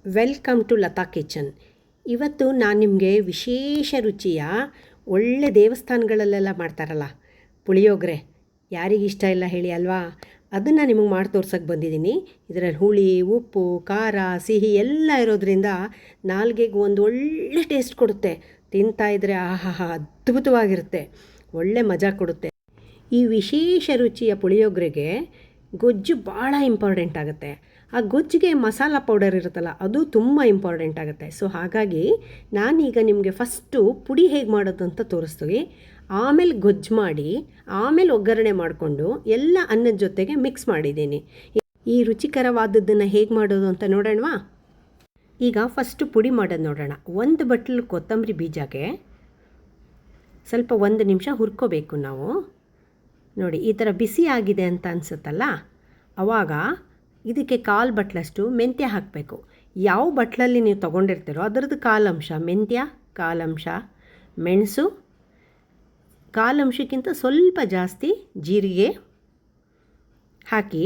Welcome to Lata kitchen. ಇವತ್ತು ನಾನು ನಿಮಗೆ ವಿಶೇಷ ರುಚಿಯ ಒಳ್ಳೆ ದೇವಸ್ಥಾನಗಳಲ್ಲೆಲ್ಲ ಮಾಡ್ತಾರಲ್ಲ ಪುಳಿಯೋಗರೆ, ಯಾರಿಗಿಷ್ಟ ಇಲ್ಲ ಹೇಳಿ ಅಲ್ವಾ? ಅದನ್ನು ನಿಮಗೆ ಮಾಡಿ ತೋರ್ಸೋಕ್ಕೆ ಬಂದಿದ್ದೀನಿ. ಇದರಲ್ಲಿ ಹುಳಿ, ಉಪ್ಪು, ಖಾರ, ಸಿಹಿ ಎಲ್ಲ ಇರೋದ್ರಿಂದ ನಾಲ್ಗೆಗೆ ಒಂದು ಒಳ್ಳೆ ಟೇಸ್ಟ್ ಕೊಡುತ್ತೆ. ತಿಂತಾಯಿದ್ರೆ ಆಹಾ ಅದ್ಭುತವಾಗಿರುತ್ತೆ, ಒಳ್ಳೆ ಮಜಾ ಕೊಡುತ್ತೆ. ಈ ವಿಶೇಷ ರುಚಿಯ ಪುಳಿಯೋಗರೆಗೆ ಗೊಜ್ಜು ಭಾಳ ಇಂಪಾರ್ಟೆಂಟ್ ಆಗುತ್ತೆ. ಆ ಗೊಜ್ಜಿಗೆ ಮಸಾಲ ಪೌಡರ್ ಇರುತ್ತಲ್ಲ, ಅದು ತುಂಬ ಇಂಪಾರ್ಟೆಂಟ್ ಆಗುತ್ತೆ. ಸೊ ಹಾಗಾಗಿ ನಾನೀಗ ನಿಮಗೆ ಫಸ್ಟು ಪುಡಿ ಹೇಗೆ ಮಾಡೋದು ಅಂತ ತೋರಿಸ್ತೀವಿ. ಆಮೇಲೆ ಗೊಜ್ಜು ಮಾಡಿ, ಆಮೇಲೆ ಒಗ್ಗರಣೆ ಮಾಡಿಕೊಂಡು ಎಲ್ಲ ಅನ್ನದ ಜೊತೆಗೆ ಮಿಕ್ಸ್ ಮಾಡಿದ್ದೀನಿ. ಈ ರುಚಿಕರವಾದದ್ದನ್ನು ಹೇಗೆ ಮಾಡೋದು ಅಂತ ನೋಡೋಣವಾ? ಈಗ ಫಸ್ಟು ಪುಡಿ ಮಾಡೋದು ನೋಡೋಣ. ಒಂದು ಬಟ್ಲು ಕೊತ್ತಂಬರಿ ಬೀಜಕ್ಕೆ ಸ್ವಲ್ಪ 1 ನಿಮಿಷ ಹುರ್ಕೋಬೇಕು ನಾವು. ನೋಡಿ, ಈ ಥರ ಬಿಸಿ ಆಗಿದೆ ಅಂತ ಅನಿಸುತ್ತಲ್ಲ, ಆವಾಗ ಇದಕ್ಕೆ 1/4 ಬಟ್ಲಷ್ಟು ಮೆಂತ್ಯ ಹಾಕಬೇಕು. ಯಾವ ಬಟ್ಲಲ್ಲಿ ನೀವು ತೊಗೊಂಡಿರ್ತೀರೋ ಅದರದ್ದು 1/4 ಅಂಶ ಮೆಂತ್ಯ, 1/4 ಅಂಶ ಮೆಣಸು, 1/4 ಅಂಶಕ್ಕಿಂತ ಸ್ವಲ್ಪ ಜಾಸ್ತಿ ಜೀರಿಗೆ ಹಾಕಿ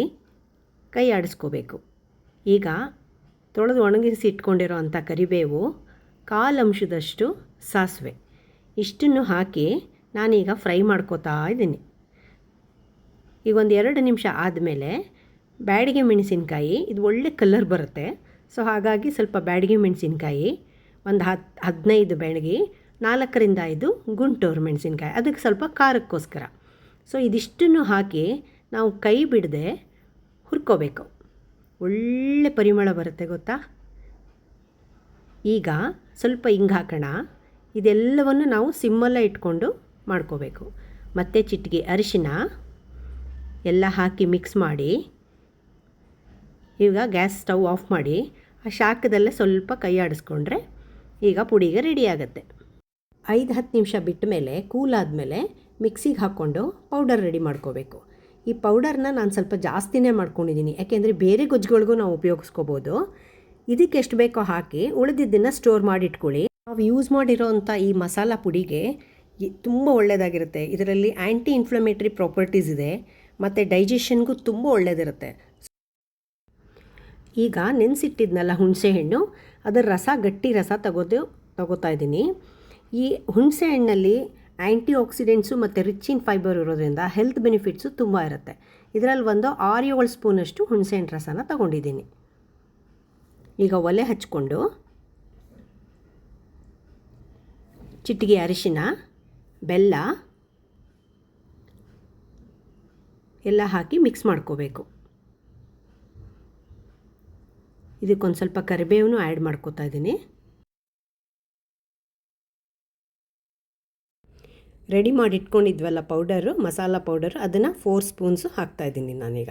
ಕೈ ಆಡಿಸ್ಕೋಬೇಕು. ಈಗ ತೊಳೆದು ಒಣಗಿಸಿ ಇಟ್ಕೊಂಡಿರೋ ಅಂಥ ಕರಿಬೇವು, 1/4 ಅಂಶದಷ್ಟು ಸಾಸಿವೆ, ಇಷ್ಟನ್ನು ಹಾಕಿ ನಾನೀಗ ಫ್ರೈ ಮಾಡ್ಕೋತಾ ಇದ್ದೀನಿ. ಈಗ ಒಂದು 2 ನಿಮಿಷ ಆದಮೇಲೆ ಬ್ಯಾಡಿಗೆ ಮೆಣಸಿನ್ಕಾಯಿ, ಇದು ಒಳ್ಳೆ ಕಲರ್ ಬರುತ್ತೆ. ಸೊ ಹಾಗಾಗಿ ಸ್ವಲ್ಪ ಬ್ಯಾಡಿಗೆ ಮೆಣಸಿನ್ಕಾಯಿ, ಒಂದು 15 ಬ್ಯಾಡಗಿ, 4ರಿಂದ 5 ಗುಂಟೂರು ಮೆಣಸಿನ್ಕಾಯಿ, ಅದಕ್ಕೆ ಸ್ವಲ್ಪ ಖಾರಕ್ಕೋಸ್ಕರ. ಸೊ ಇದಿಷ್ಟನ್ನು ಹಾಕಿ ನಾವು ಕೈ ಬಿಡದೆ ಹುರ್ಕೋಬೇಕು. ಒಳ್ಳೆ ಪರಿಮಳ ಬರುತ್ತೆ ಗೊತ್ತಾ? ಈಗ ಸ್ವಲ್ಪ ಹಿಂಗೆ ಹಾಕೋಣ. ಇದೆಲ್ಲವನ್ನು ನಾವು ಸಿಮ್ಮಲ್ಲೇ ಇಟ್ಕೊಂಡು ಮಾಡ್ಕೋಬೇಕು. ಮತ್ತು ಚಿಟಿಕೆ ಅರಿಶಿನ ಎಲ್ಲ ಹಾಕಿ ಮಿಕ್ಸ್ ಮಾಡಿ, ಈಗ ಗ್ಯಾಸ್ ಸ್ಟವ್ ಆಫ್ ಮಾಡಿ ಆ ಶಾಖದಲ್ಲೇ ಸ್ವಲ್ಪ ಕೈ ಆಡಿಸ್ಕೊಂಡ್ರೆ ಈಗ ಪುಡಿಗೆ ರೆಡಿ ಆಗುತ್ತೆ. 5-10 ನಿಮಿಷ ಬಿಟ್ಟ ಮೇಲೆ, ಕೂಲಾದಮೇಲೆ ಮಿಕ್ಸಿಗೆ ಹಾಕ್ಕೊಂಡು ಪೌಡರ್ ರೆಡಿ ಮಾಡ್ಕೋಬೇಕು. ಈ ಪೌಡರ್ನ ನಾನು ಸ್ವಲ್ಪ ಜಾಸ್ತಿನೇ ಮಾಡ್ಕೊಂಡಿದ್ದೀನಿ, ಯಾಕೆಂದರೆ ಬೇರೆ ಗೊಜ್ಜುಗಳಿಗೂ ನಾವು ಉಪಯೋಗಿಸ್ಕೋಬೋದು. ಇದಕ್ಕೆ ಎಷ್ಟು ಬೇಕೋ ಹಾಕಿ ಉಳಿದಿದ್ದನ್ನು ಸ್ಟೋರ್ ಮಾಡಿ ಇಟ್ಕೊಳ್ಳಿ. ನಾವು ಯೂಸ್ ಮಾಡಿರೋವಂಥ ಈ ಮಸಾಲ ಪುಡಿಗೆ ತುಂಬ ಒಳ್ಳೆಯದಾಗಿರುತ್ತೆ. ಇದರಲ್ಲಿ ಆ್ಯಂಟಿ ಇನ್ಫ್ಲಮೇಟ್ರಿ ಪ್ರಾಪರ್ಟೀಸ್ ಇದೆ ಮತ್ತು ಡೈಜೆಷನ್ಗೂ ತುಂಬ ಒಳ್ಳೆಯದಿರುತ್ತೆ. ಈಗ ನೆನೆಸಿಟ್ಟಿದ್ನಲ್ಲ ಹುಣಸೆಹಣ್ಣು, ಅದರ ರಸ, ಗಟ್ಟಿ ರಸ ತಗೋತಾ ಇದ್ದೀನಿ. ಈ ಹುಣಸೆ ಹಣ್ಣಲ್ಲಿ ಆ್ಯಂಟಿ ಆಕ್ಸಿಡೆಂಟ್ಸು ಮತ್ತು ರಿಚ್ ಇನ್ ಫೈಬರ್ ಇರೋದ್ರಿಂದ ಹೆಲ್ತ್ ಬೆನಿಫಿಟ್ಸು ತುಂಬ ಇರುತ್ತೆ. ಇದರಲ್ಲಿ ಒಂದು 6-7 ಸ್ಪೂನಷ್ಟು ಹುಣಸೆಹಣ್ಣು ರಸನ ತಗೊಂಡಿದ್ದೀನಿ. ಈಗ ಒಲೆ ಹಚ್ಕೊಂಡು ಚಿಟಿಕೆ ಅರಿಶಿನ, ಬೆಲ್ಲ ಎಲ್ಲ ಹಾಕಿ ಮಿಕ್ಸ್ ಮಾಡ್ಕೋಬೇಕು. ಇದಕ್ಕೊಂದು ಸ್ವಲ್ಪ ಕರಿಬೇವನ್ನು ಆ್ಯಡ್ ಮಾಡ್ಕೋತಾ ಇದ್ದೀನಿ. ರೆಡಿ ಮಾಡಿ ಇಟ್ಕೊಂಡಿದ್ವಲ್ಲ ಪೌಡರು, ಮಸಾಲ ಪೌಡರು, ಅದನ್ನು 4 ಸ್ಪೂನ್ಸು ಹಾಕ್ತಾಯಿದ್ದೀನಿ ನಾನೀಗ.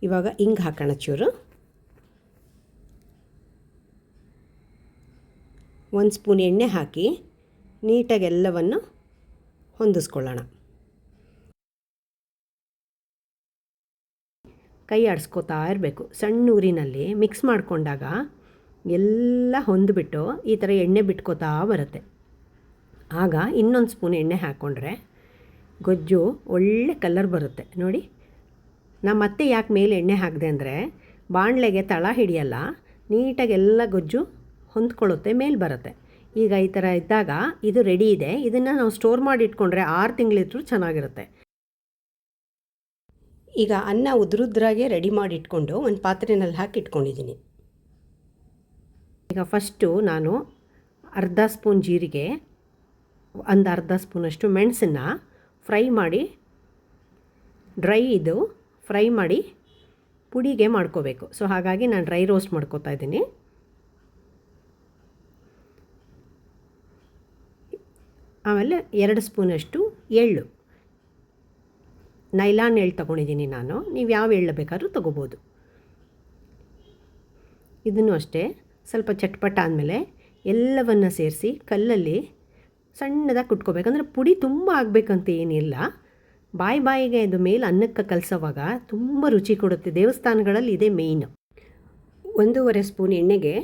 ಇವಾಗ ಹಿಂಗೆ ಹಾಕೋಣ ಚೂರು. 1 ಸ್ಪೂನ್ ಎಣ್ಣೆ ಹಾಕಿ ನೀಟಾಗಿ ಎಲ್ಲವನ್ನು ಹೊಂದಿಸ್ಕೊಳ್ಳೋಣ. ಕೈ ಆಡಿಸ್ಕೋತಾ ಇರಬೇಕು. ಸಣ್ಣ ಊರಿನಲ್ಲಿ ಮಿಕ್ಸ್ ಮಾಡಿಕೊಂಡಾಗ ಎಲ್ಲ ಹೊಂದ್ಬಿಟ್ಟು ಈ ಥರ ಎಣ್ಣೆ ಬಿಟ್ಕೋತಾ ಬರುತ್ತೆ. ಆಗ ಇನ್ನೊಂದು ಸ್ಪೂನ್ ಎಣ್ಣೆ ಹಾಕ್ಕೊಂಡ್ರೆ ಗೊಜ್ಜು ಒಳ್ಳೆ ಕಲರ್ ಬರುತ್ತೆ. ನೋಡಿ, ನಾ ಮತ್ತೆ ಯಾಕೆ ಮೇಲೆ ಎಣ್ಣೆ ಹಾಕಿದೆ ಅಂದರೆ ಬಾಣಲೆಗೆ ತಳ ಹಿಡಿಯಲ್ಲ, ನೀಟಾಗಿ ಎಲ್ಲ ಗೊಜ್ಜು ಹೊಂದ್ಕೊಳ್ಳುತ್ತೆ, ಮೇಲೆ ಬರುತ್ತೆ. ಈಗ ಈ ಥರ ಇದ್ದಾಗ ಇದು ರೆಡಿ ಇದೆ. ಇದನ್ನು ನಾವು ಸ್ಟೋರ್ ಮಾಡಿ ಇಟ್ಕೊಂಡ್ರೆ 6 ತಿಂಗಳಿದ್ರೂ ಚೆನ್ನಾಗಿರುತ್ತೆ. ಈಗ ಅನ್ನ ಉದ್ರಾಗೆ ರೆಡಿ ಮಾಡಿ ಇಟ್ಕೊಂಡು ಒಂದು ಪಾತ್ರೆಯಲ್ಲಿ ಹಾಕಿ ಇಟ್ಕೊಂಡಿದ್ದೀನಿ. ಈಗ ಫಸ್ಟು ನಾನು ಅರ್ಧ ಸ್ಪೂನ್ ಜೀರಿಗೆ, ಒಂದು ಅರ್ಧ ಸ್ಪೂನಷ್ಟು ಮೆಣಸನ್ನು ಫ್ರೈ ಮಾಡಿ, ಡ್ರೈ ಇದು ಫ್ರೈ ಮಾಡಿ ಪುಡಿಗೆ ಮಾಡ್ಕೋಬೇಕು. ಸೊ ಹಾಗಾಗಿ ನಾನು ಡ್ರೈ ರೋಸ್ಟ್ ಮಾಡ್ಕೋತಾ ಇದ್ದೀನಿ. ಆಮೇಲೆ 2 ಸ್ಪೂನಷ್ಟು ಎಳ್ಳು, ನೈಲಾನ್ ಎಳ್ಳು ತೊಗೊಂಡಿದ್ದೀನಿ ನಾನು, ನೀವು ಯಾವ ಎಳ್ಳು ಬೇಕಾದ್ರೂ ತೊಗೋಬೋದು. ಇದನ್ನು ಅಷ್ಟೇ ಸ್ವಲ್ಪ ಚಟ್ಪಟ ಆದಮೇಲೆ ಎಲ್ಲವನ್ನು ಸೇರಿಸಿ ಕಲ್ಲಲ್ಲಿ ಸಣ್ಣದಾಗಿ ಕುಟ್ಕೋಬೇಕು. ಅಂದರೆ ಪುಡಿ ತುಂಬ ಆಗಬೇಕಂತ ಏನಿಲ್ಲ, ಬಾಯಿಗೆ ಇದು ಮೇಲೆ ಅನ್ನಕ್ಕೆ ಕಲಸೋವಾಗ ತುಂಬ ರುಚಿ ಕೊಡುತ್ತೆ. ದೇವಸ್ಥಾನಗಳಲ್ಲಿ ಇದೇ ಮೇಯ್ನು. 1.5 ಸ್ಪೂನ್ ಎಣ್ಣೆಗೆ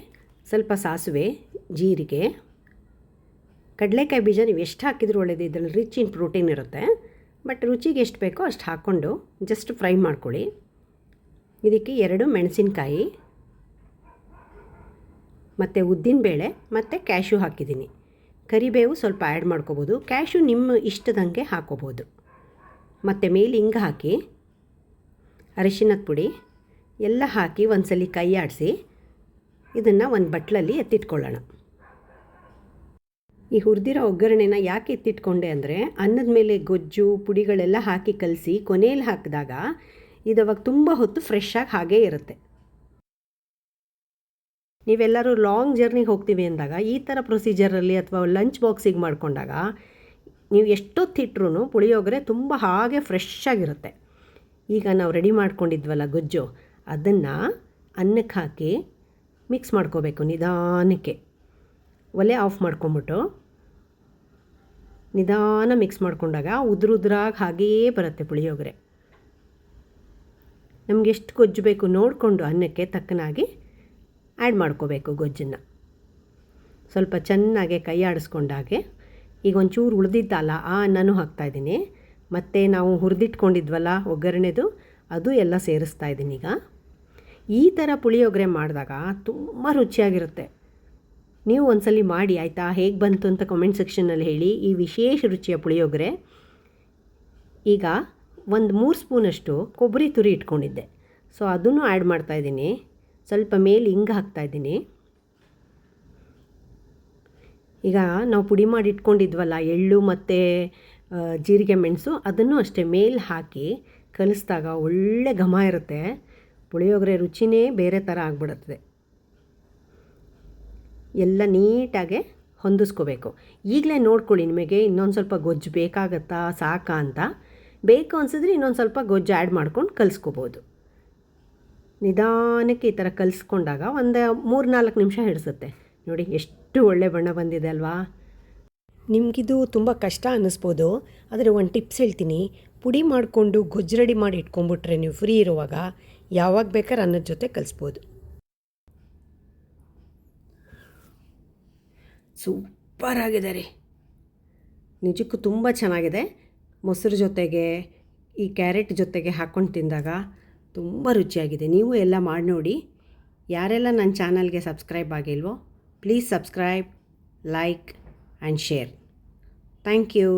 ಸ್ವಲ್ಪ ಸಾಸಿವೆ, ಜೀರಿಗೆ, ಕಡಲೆಕಾಯಿ ಬೀಜ ನೀವು ಎಷ್ಟು ಹಾಕಿದ್ರೂ ಒಳ್ಳೆಯದು, ಇದರಲ್ಲಿ ರಿಚ್ ಇನ್ ಪ್ರೋಟೀನ್ ಇರುತ್ತೆ. ಬಟ್ ರುಚಿಗೆ ಎಷ್ಟು ಬೇಕೋ ಅಷ್ಟು ಹಾಕ್ಕೊಂಡು ಜಸ್ಟ್ ಫ್ರೈ ಮಾಡ್ಕೊಳ್ಳಿ. ಇದಕ್ಕೆ 2 ಮೆಣಸಿನಕಾಯಿ ಮತ್ತು ಉದ್ದಿನಬೇಳೆ ಮತ್ತು ಕ್ಯಾಶ್ಯೂ ಹಾಕಿದ್ದೀನಿ. ಕರಿಬೇವು ಸ್ವಲ್ಪ ಆ್ಯಡ್ ಮಾಡ್ಕೋಬೋದು, ಕ್ಯಾಶ್ಯೂ ನಿಮ್ಮ ಇಷ್ಟದಂಗೆ ಹಾಕೋಬೋದು. ಮತ್ತು ಮೇಲೆ ಹಿಂಗೆ ಹಾಕಿ ಅರಿಶಿನದ ಪುಡಿ ಎಲ್ಲ ಹಾಕಿ ಒಂದ್ಸಲಿ ಕೈ ಆಡಿಸಿ ಇದನ್ನು ಒಂದು ಬಟ್ಲಲ್ಲಿ ಎತ್ತಿಟ್ಕೊಳ್ಳೋಣ. ಈ ಹುರಿದಿರೋ ಒಗ್ಗರಣೆನ ಯಾಕೆ ಎತ್ತಿಟ್ಕೊಂಡೆ ಅಂದರೆ, ಅನ್ನದ ಮೇಲೆ ಗೊಜ್ಜು ಪುಡಿಗಳೆಲ್ಲ ಹಾಕಿ ಕಲಸಿ ಕೊನೆಯಲ್ಲಿ ಹಾಕಿದಾಗ ಇದು ಅವಾಗ ತುಂಬ ಹೊತ್ತು ಫ್ರೆಶ್ ಆಗಿ ಹಾಗೇ ಇರುತ್ತೆ. ನೀವೆಲ್ಲರೂ ಲಾಂಗ್ ಜರ್ನಿಗೆ ಹೋಗ್ತೀವಿ ಅಂದಾಗ ಈ ಥರ ಪ್ರೊಸೀಜರಲ್ಲಿ ಅಥವಾ ಲಂಚ್ ಬಾಕ್ಸಿಗೆ ಮಾಡ್ಕೊಂಡಾಗ ನೀವು ಎಷ್ಟೊತ್ತಿಟ್ರೂ ಪುಳಿಯೋಗರೆ ತುಂಬ ಹಾಗೆ ಫ್ರೆಶ್ ಆಗಿರುತ್ತೆ. ಈಗ ನಾವು ರೆಡಿ ಮಾಡ್ಕೊಂಡಿದ್ವಲ್ಲ ಗೊಜ್ಜು, ಅದನ್ನು ಅನ್ನಕ್ಕೆ ಹಾಕಿ ಮಿಕ್ಸ್ ಮಾಡ್ಕೋಬೇಕು ನಿಧಾನಕ್ಕೆ. ಒಲೆ ಆಫ್ ಮಾಡ್ಕೊಂಬಿಟ್ಟು ನಿಧಾನ ಮಿಕ್ಸ್ ಮಾಡ್ಕೊಂಡಾಗ ಉದುರಾಗಿ ಹಾಗೇ ಬರುತ್ತೆ ಪುಳಿಯೋಗರೆ. ನಮ್ಗೆ ಎಷ್ಟು ಗೊಜ್ಜು ಬೇಕು ನೋಡಿಕೊಂಡು ಅನ್ನಕ್ಕೆ ತಕ್ಕನಾಗಿ ಆ್ಯಡ್ ಮಾಡ್ಕೋಬೇಕು ಗೊಜ್ಜನ್ನು. ಸ್ವಲ್ಪ ಚೆನ್ನಾಗೆ ಕೈ ಆಡಿಸ್ಕೊಂಡಾಗೆ ಈಗ ಒಂಚೂರು ಉಳಿದಿದ್ದಲ್ಲ ಆ ಅನ್ನನೂ ಹಾಕ್ತಾಯಿದ್ದೀನಿ. ಮತ್ತು ನಾವು ಹುರಿದಿಟ್ಕೊಂಡಿದ್ವಲ್ಲ ಒಗ್ಗರಣೆದು ಅದು ಎಲ್ಲ ಸೇರಿಸ್ತಾ ಇದ್ದೀನಿ. ಈಗ ಈ ಥರ ಪುಳಿಯೋಗರೆ ಮಾಡಿದಾಗ ತುಂಬ ರುಚಿಯಾಗಿರುತ್ತೆ. ನೀವು ಒಂದ್ಸಲಿ ಮಾಡಿ ಆಯಿತಾ, ಹೇಗೆ ಬಂತು ಅಂತ ಕಮೆಂಟ್ ಸೆಕ್ಷನಲ್ಲಿ ಹೇಳಿ. ಈ ವಿಶೇಷ ರುಚಿಯ ಪುಳಿಯೋಗರೆ. ಈಗ 3 ಸ್ಪೂನಷ್ಟು ಕೊಬ್ಬರಿ ತುರಿ ಇಟ್ಕೊಂಡಿದ್ದೆ, ಸೊ ಅದನ್ನು ಆ್ಯಡ್ ಮಾಡ್ತಾಯಿದ್ದೀನಿ. ಸ್ವಲ್ಪ ಮೇಲೆ ಹಿಂಗೆ ಹಾಕ್ತಾಯಿದ್ದೀನಿ. ಈಗ ನಾವು ಪುಡಿ ಮಾಡಿ ಇಟ್ಕೊಂಡಿದ್ವಲ್ಲ ಎಳ್ಳು ಮತ್ತು ಜೀರಿಗೆ ಮೆಣಸು, ಅದನ್ನು ಅಷ್ಟೇ ಮೇಲೆ ಹಾಕಿ ಕಲಿಸಿದಾಗ ಒಳ್ಳೆ ಘಮ ಇರುತ್ತೆ. ಪುಳಿಯೋಗರೆ ರುಚಿನೇ ಬೇರೆ ಥರ ಆಗಿಬಿಡುತ್ತದೆ. ಎಲ್ಲ ನೀಟಾಗೆ ಹೊಂದಿಸ್ಕೋಬೇಕು. ಈಗಲೇ ನೋಡ್ಕೊಳ್ಳಿ ನಿಮಗೆ ಇನ್ನೊಂದು ಸ್ವಲ್ಪ ಗೊಜ್ಜು ಬೇಕಾಗತ್ತಾ ಸಾಕಾ ಅಂತ. ಬೇಕು ಅನಿಸಿದ್ರೆ ಇನ್ನೊಂದು ಸ್ವಲ್ಪ ಗೊಜ್ಜು ಆ್ಯಡ್ ಮಾಡ್ಕೊಂಡು ಕಲಿಸ್ಕೋಬೋದು. ನಿಧಾನಕ್ಕೆ ಈ ಥರ ಕಲಿಸ್ಕೊಂಡಾಗ ಒಂದು 3-4 ನಿಮಿಷ ಹಿಡಿಸುತ್ತೆ. ನೋಡಿ ಎಷ್ಟು ಒಳ್ಳೆ ಬಣ್ಣ ಬಂದಿದೆ ಅಲ್ವಾ. ನಿಮಗಿದು ತುಂಬ ಕಷ್ಟ ಅನ್ನಿಸ್ಬೋದು, ಆದರೆ ಒಂದು ಟಿಪ್ಸ್ ಹೇಳ್ತೀನಿ. ಪುಡಿ ಮಾಡಿಕೊಂಡು ಗೊಜ್ಜು ರೆಡಿ ಮಾಡಿ ಇಟ್ಕೊಂಡ್ಬಿಟ್ರೆ ನೀವು ಫ್ರೀ ಇರುವಾಗ ಯಾವಾಗ ಬೇಕಾದ್ರೆ ಅನ್ನದ ಜೊತೆ ಕಲಿಸ್ಬೋದು. ಸೂಪರ್ ಆಗಿದೆ ರೀ, ನಿಜಕ್ಕೂ ತುಂಬ ಚೆನ್ನಾಗಿದೆ. ಮೊಸರು ಜೊತೆಗೆ ಈ ಕ್ಯಾರೆಟ್ ಜೊತೆಗೆ ಹಾಕ್ಕೊಂಡು ತಿಂದಾಗ ತುಂಬ ರುಚಿಯಾಗಿದೆ. ನೀವು ಎಲ್ಲ ಮಾಡಿ ನೋಡಿ. ಯಾರೆಲ್ಲ ನನ್ನ ಚಾನಲ್ಗೆ ಸಬ್ಸ್ಕ್ರೈಬ್ ಆಗಿಲ್ವೋ please subscribe, like and share. Thank you.